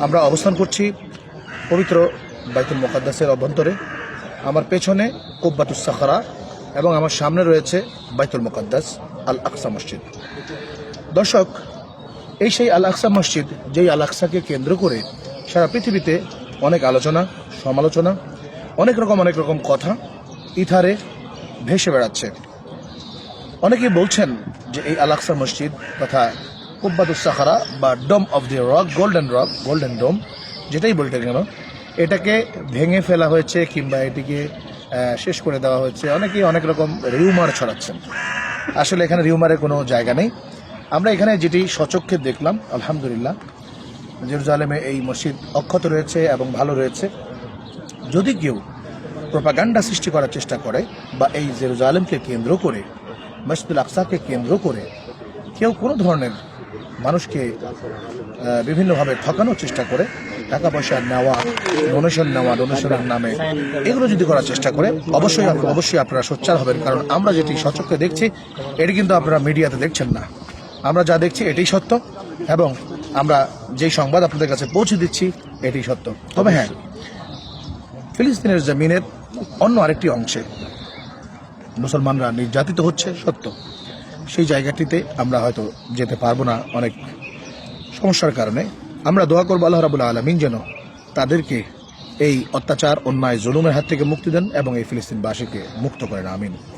আমরা অবস্থান করছি পবিত্র বাইতুল মুকাদ্দাসের অভ্যন্তরে। আমার পেছনে কুব্বাতুস সাখরা এবং আমার সামনে রয়েছে বাইতুল মুকাদ্দাস আল আকসা মসজিদ। দর্শক, এই সেই আল আকসা মসজিদ, যেই আল আকসাকে কেন্দ্র করে সারা পৃথিবীতে অনেক আলোচনা, সমালোচনা, অনেক রকম কথা ইথারে ভেসে বেড়াচ্ছে। অনেকেই বলছেন যে এই আল আকসা মসজিদ তথা কুব্বাতুস সাখরা বা dome of the rock, golden dome, যেটাই বলতে কেন, এটাকে ভেঙে ফেলা হয়েছে কিংবা এটিকে শেষ করে দেওয়া হয়েছে। অনেকেই অনেক রকম রিউমার ছড়াচ্ছেন। আসলে এখানে রিউমারের কোনো জায়গা নেই। আমরা এখানে যেটি সচক্ষে দেখলাম, আলহামদুলিল্লাহ, জেরুজালেমে এই মসজিদ অক্ষত রয়েছে এবং ভালো রয়েছে। যদি কেউ প্রোপাগান্ডা সৃষ্টি করার চেষ্টা করে বা এই জেরুজালেমকে কেন্দ্র করে, মসজিদুল আকসাকে কেন্দ্র করে কেউ কোনো ধরনের মানুষকে বিভিন্নভাবে ঠকানোর চেষ্টা করে, টাকা পয়সা নেওয়া, ডোনেশনের নামে এগুলো যদি করার চেষ্টা করে, অবশ্যই আপনারা সোচ্চার হবেন। কারণ আমরা যেটি সচক্ষে দেখছি এটি কিন্তু আপনারা মিডিয়াতে দেখছেন না। আমরা যা দেখছি এটাই সত্য এবং আমরা যেই সংবাদ আপনাদের কাছে পৌঁছে দিচ্ছি এটি সত্য। তবে হ্যাঁ, ফিলিস্তিনের জমিনের অন্য আরেকটি অংশে মুসলমানরা নির্যাতিত হচ্ছে, সত্য। সেই জায়গাটিতে আমরা হয়তো যেতে পারবো না অনেক সমস্যার কারণে। আমরা দোয়া করবো আল্লাহ রাব্বুল আলামিন যেন তাদেরকে এই অত্যাচার, অন্যায়, জুলুমের হাত থেকে মুক্তি দেন এবং এই ফিলিস্তিনবাসীকে মুক্ত করেন। আমিন।